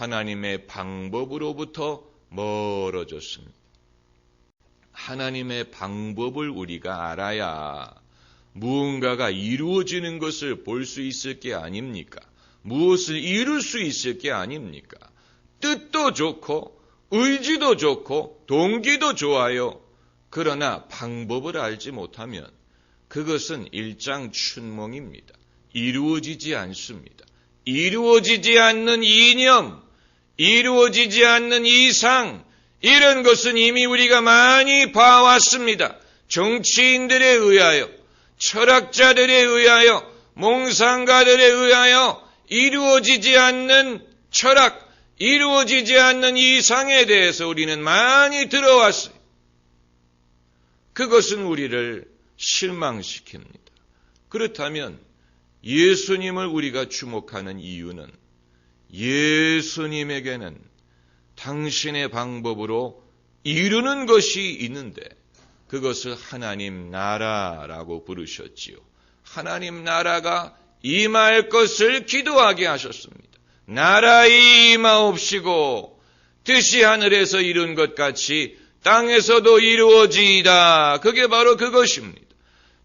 하나님의 방법으로부터 멀어졌습니다. 하나님의 방법을 우리가 알아야 무언가가 이루어지는 것을 볼 수 있을 게 아닙니까? 무엇을 이룰 수 있을 게 아닙니까? 뜻도 좋고 의지도 좋고 동기도 좋아요. 그러나 방법을 알지 못하면 그것은 일장춘몽입니다. 이루어지지 않습니다. 이루어지지 않는 이념, 이루어지지 않는 이상, 이런 것은 이미 우리가 많이 봐왔습니다. 정치인들에 의하여, 철학자들에 의하여, 몽상가들에 의하여 이루어지지 않는 철학, 이루어지지 않는 이상에 대해서 우리는 많이 들어왔어요. 그것은 우리를 실망시킵니다. 그렇다면 예수님을 우리가 주목하는 이유는 예수님에게는 당신의 방법으로 이루는 것이 있는데 그것을 하나님 나라라고 부르셨지요. 하나님 나라가 임할 것을 기도하게 하셨습니다. 나라의 임하옵시고 뜻이 하늘에서 이룬 것 같이 땅에서도 이루어지이다. 그게 바로 그것입니다.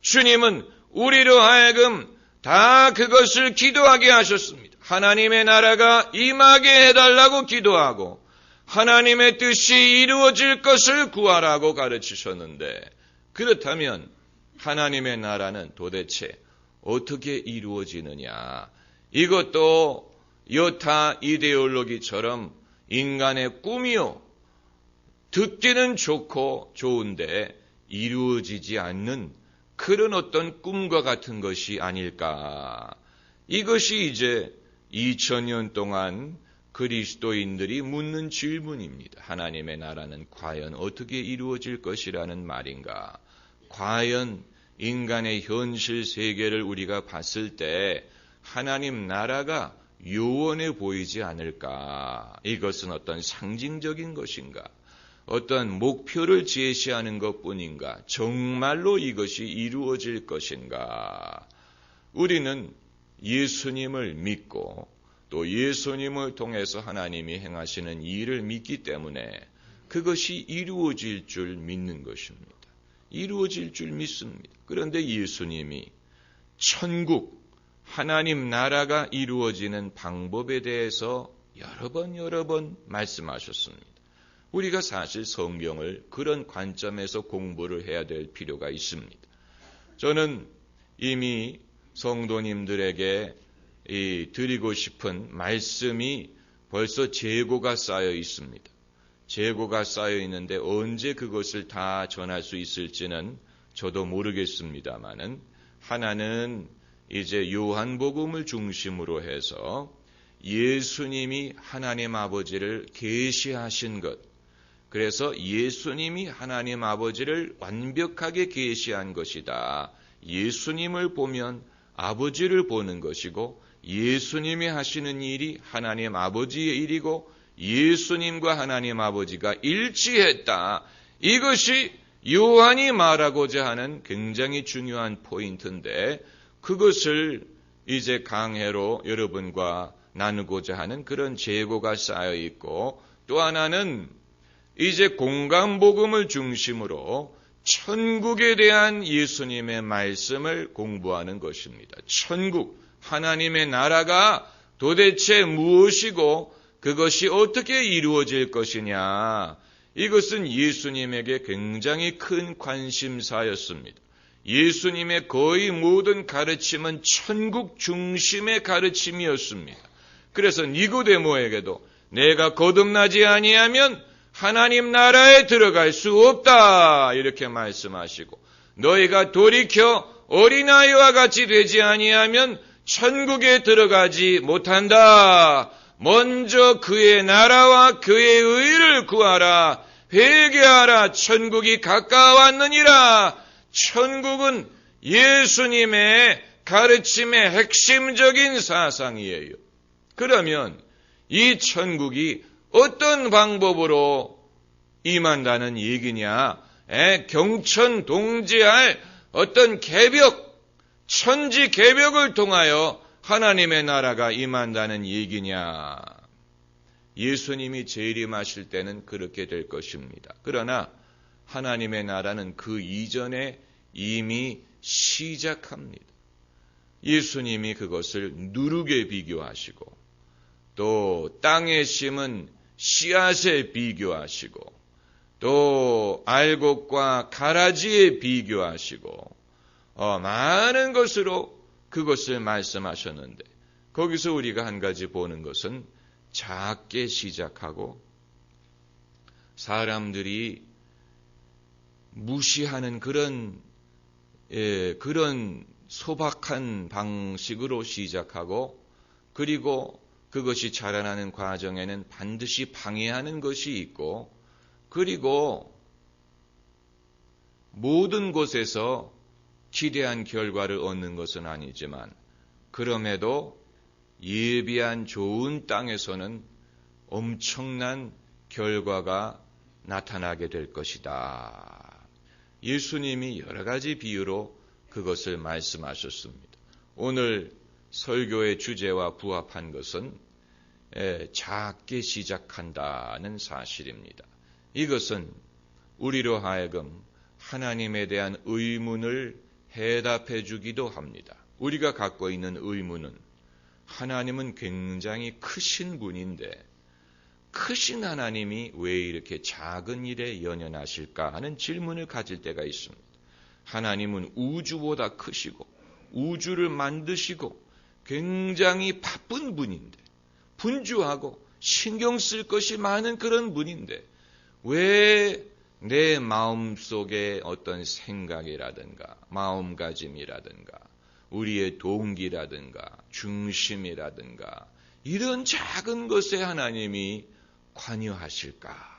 주님은 우리로 하여금 다 그것을 기도하게 하셨습니다. 하나님의 나라가 임하게 해달라고 기도하고 하나님의 뜻이 이루어질 것을 구하라고 가르치셨는데 그렇다면 하나님의 나라는 도대체 어떻게 이루어지느냐? 이것도 여타 이데올로기처럼 인간의 꿈이요. 듣기는 좋고 좋은데 이루어지지 않는 그런 어떤 꿈과 같은 것이 아닐까. 이것이 이제 2000년 동안 그리스도인들이 묻는 질문입니다. 하나님의 나라는 과연 어떻게 이루어질 것이라는 말인가? 과연 인간의 현실 세계를 우리가 봤을 때 하나님 나라가 요원해 보이지 않을까? 이것은 어떤 상징적인 것인가? 어떤 목표를 제시하는 것뿐인가? 정말로 이것이 이루어질 것인가? 우리는 예수님을 믿고 또 예수님을 통해서 하나님이 행하시는 일을 믿기 때문에 그것이 이루어질 줄 믿는 것입니다. 이루어질 줄 믿습니다. 그런데 예수님이 천국, 하나님 나라가 이루어지는 방법에 대해서 여러 번 말씀하셨습니다. 우리가 사실 성경을 그런 관점에서 공부를 해야 될 필요가 있습니다. 저는 이미 성도님들에게 드리고 싶은 말씀이 벌써 재고가 쌓여 있습니다. 재고가 쌓여 있는데 언제 그것을 다 전할 수 있을지는 저도 모르겠습니다만은 하나는 이제 요한복음을 중심으로 해서 예수님이 하나님 아버지를 계시하신 것, 그래서 예수님이 하나님 아버지를 완벽하게 계시한 것이다. 예수님을 보면 아버지를 보는 것이고 예수님이 하시는 일이 하나님 아버지의 일이고 예수님과 하나님 아버지가 일치했다. 이것이 요한이 말하고자 하는 굉장히 중요한 포인트인데 그것을 이제 강해로 여러분과 나누고자 하는 그런 재고가 쌓여 있고 또 하나는 이제 공간복음을 중심으로 천국에 대한 예수님의 말씀을 공부하는 것입니다. 천국, 하나님의 나라가 도대체 무엇이고 그것이 어떻게 이루어질 것이냐. 이것은 예수님에게 굉장히 큰 관심사였습니다. 예수님의 거의 모든 가르침은 천국 중심의 가르침이었습니다. 그래서 니고데모에게도 내가 거듭나지 아니하면 하나님 나라에 들어갈 수 없다 이렇게 말씀하시고 너희가 돌이켜 어린아이와 같이 되지 아니하면 천국에 들어가지 못한다. 먼저 그의 나라와 그의 의를 구하라. 회개하라. 천국이 가까웠느니라. 천국은 예수님의 가르침의 핵심적인 사상이에요. 그러면 이 천국이 어떤 방법으로 임한다는 얘기냐? 경천동지할 어떤 개벽, 천지 개벽을 통하여 하나님의 나라가 임한다는 얘기냐? 예수님이 재림하실 때는 그렇게 될 것입니다. 그러나 하나님의 나라는 그 이전에 이미 시작합니다. 예수님이 그것을 누룩에 비교하시고 또 땅에 심은 씨앗에 비교하시고 또 알곡과 가라지에 비교하시고 많은 것으로 그것을 말씀하셨는데 거기서 우리가 한 가지 보는 것은 작게 시작하고 사람들이 무시하는 그런 소박한 방식으로 시작하고 그리고 그것이 자라나는 과정에는 반드시 방해하는 것이 있고 그리고 모든 곳에서 기대한 결과를 얻는 것은 아니지만 그럼에도 예비한 좋은 땅에서는 엄청난 결과가 나타나게 될 것이다. 예수님이 여러 가지 비유로 그것을 말씀하셨습니다. 오늘 설교의 주제와 부합한 것은 작게 시작한다는 사실입니다. 이것은 우리로 하여금 하나님에 대한 의문을 해답해 주기도 합니다. 우리가 갖고 있는 의문은 하나님은 굉장히 크신 분인데 크신 하나님이 왜 이렇게 작은 일에 연연하실까 하는 질문을 가질 때가 있습니다. 하나님은 우주보다 크시고 우주를 만드시고 굉장히 바쁜 분인데 분주하고 신경 쓸 것이 많은 그런 분인데 왜 내 마음속에 어떤 생각이라든가 마음가짐이라든가 우리의 동기라든가 중심이라든가 이런 작은 것에 하나님이 관여하실까?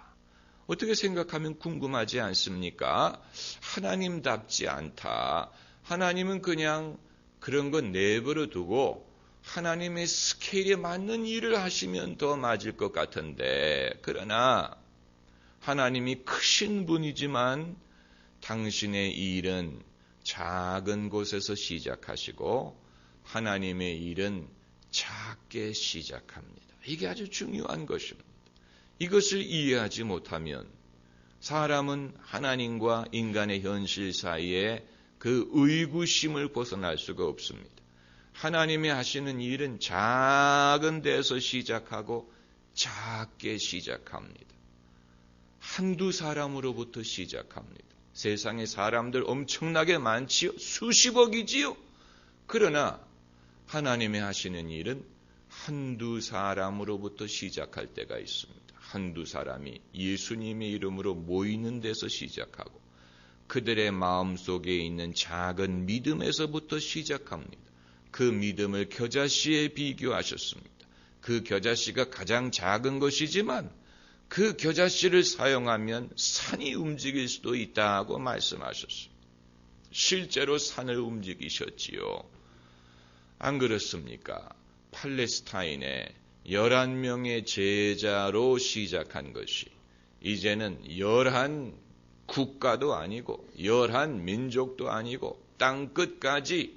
어떻게 생각하면 궁금하지 않습니까? 하나님답지 않다. 하나님은 그냥 그런 건 내버려 두고 하나님의 스케일에 맞는 일을 하시면 더 맞을 것 같은데 그러나 하나님이 크신 분이지만 당신의 일은 작은 곳에서 시작하시고 하나님의 일은 작게 시작합니다. 이게 아주 중요한 것입니다. 이것을 이해하지 못하면 사람은 하나님과 인간의 현실 사이에 그 의구심을 벗어날 수가 없습니다. 하나님이 하시는 일은 작은 데서 시작하고 작게 시작합니다. 한두 사람으로부터 시작합니다. 세상에 사람들 엄청나게 많지요? 수십억이지요? 그러나 하나님이 하시는 일은 한두 사람으로부터 시작할 때가 있습니다. 한두 사람이 예수님의 이름으로 모이는 데서 시작하고 그들의 마음속에 있는 작은 믿음에서부터 시작합니다. 그 믿음을 겨자씨에 비교하셨습니다. 그 겨자씨가 가장 작은 것이지만 그 겨자씨를 사용하면 산이 움직일 수도 있다고 말씀하셨습니다. 실제로 산을 움직이셨지요. 안 그렇습니까? 팔레스타인에 11명의 제자로 시작한 것이 이제는 11국가도 아니고 11민족도 아니고 땅끝까지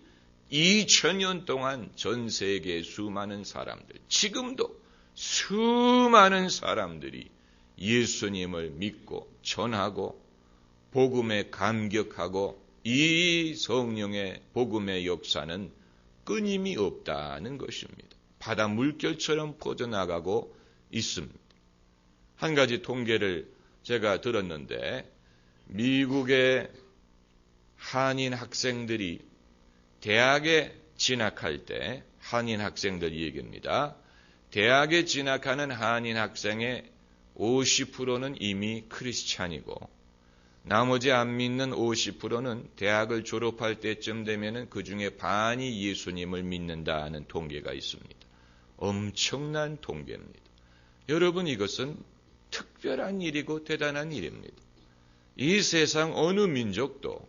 2000년 동안 전 세계 수많은 사람들, 지금도 수많은 사람들이 예수님을 믿고 전하고 복음에 감격하고 이 성령의 복음의 역사는 끊임이 없다는 것입니다. 바다 물결처럼 퍼져나가고 있습니다. 한 가지 통계를 제가 들었는데 미국의 한인 학생들이 대학에 진학할 때 한인 학생들 얘기입니다. 대학에 진학하는 한인 학생의 50%는 이미 크리스찬이고 나머지 안 믿는 50%는 대학을 졸업할 때쯤 되면 그 중에 반이 예수님을 믿는다는 통계가 있습니다. 엄청난 통계입니다. 여러분 이것은 특별한 일이고 대단한 일입니다. 이 세상 어느 민족도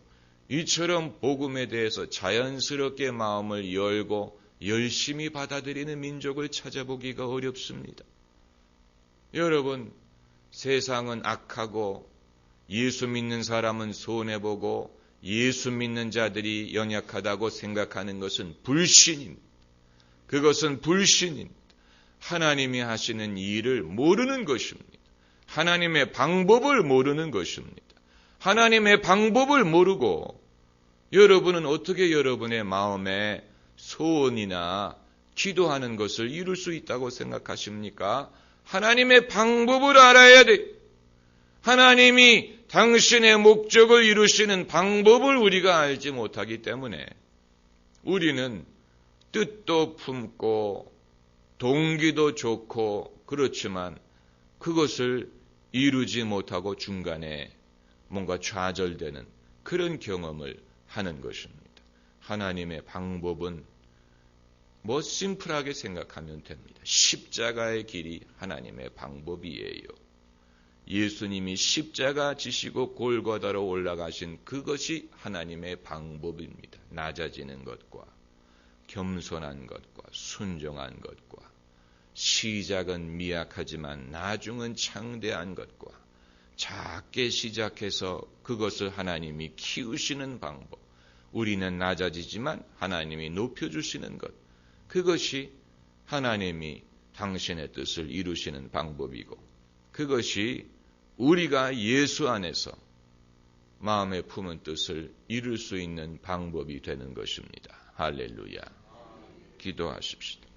이처럼 복음에 대해서 자연스럽게 마음을 열고 열심히 받아들이는 민족을 찾아보기가 어렵습니다. 여러분 세상은 악하고 예수 믿는 사람은 손해보고 예수 믿는 자들이 연약하다고 생각하는 것은 불신입니다. 그것은 불신입니다. 하나님이 하시는 일을 모르는 것입니다. 하나님의 방법을 모르는 것입니다. 하나님의 방법을 모르고 여러분은 어떻게 여러분의 마음에 소원이나 기도하는 것을 이룰 수 있다고 생각하십니까? 하나님의 방법을 알아야 돼. 하나님이 당신의 목적을 이루시는 방법을 우리가 알지 못하기 때문에 우리는 뜻도 품고 동기도 좋고 그렇지만 그것을 이루지 못하고 중간에 뭔가 좌절되는 그런 경험을 하는 것입니다. 하나님의 방법은 심플하게 생각하면 됩니다. 십자가의 길이 하나님의 방법이에요. 예수님이 십자가 지시고 골고다로 올라가신 그것이 하나님의 방법입니다. 낮아지는 것과 겸손한 것과 순종한 것과 시작은 미약하지만 나중은 창대한 것과 작게 시작해서 그것을 하나님이 키우시는 방법, 우리는 낮아지지만 하나님이 높여주시는 것, 그것이 하나님이 당신의 뜻을 이루시는 방법이고 그것이 우리가 예수 안에서 마음에 품은 뜻을 이룰 수 있는 방법이 되는 것입니다. 할렐루야. 기도하십시다.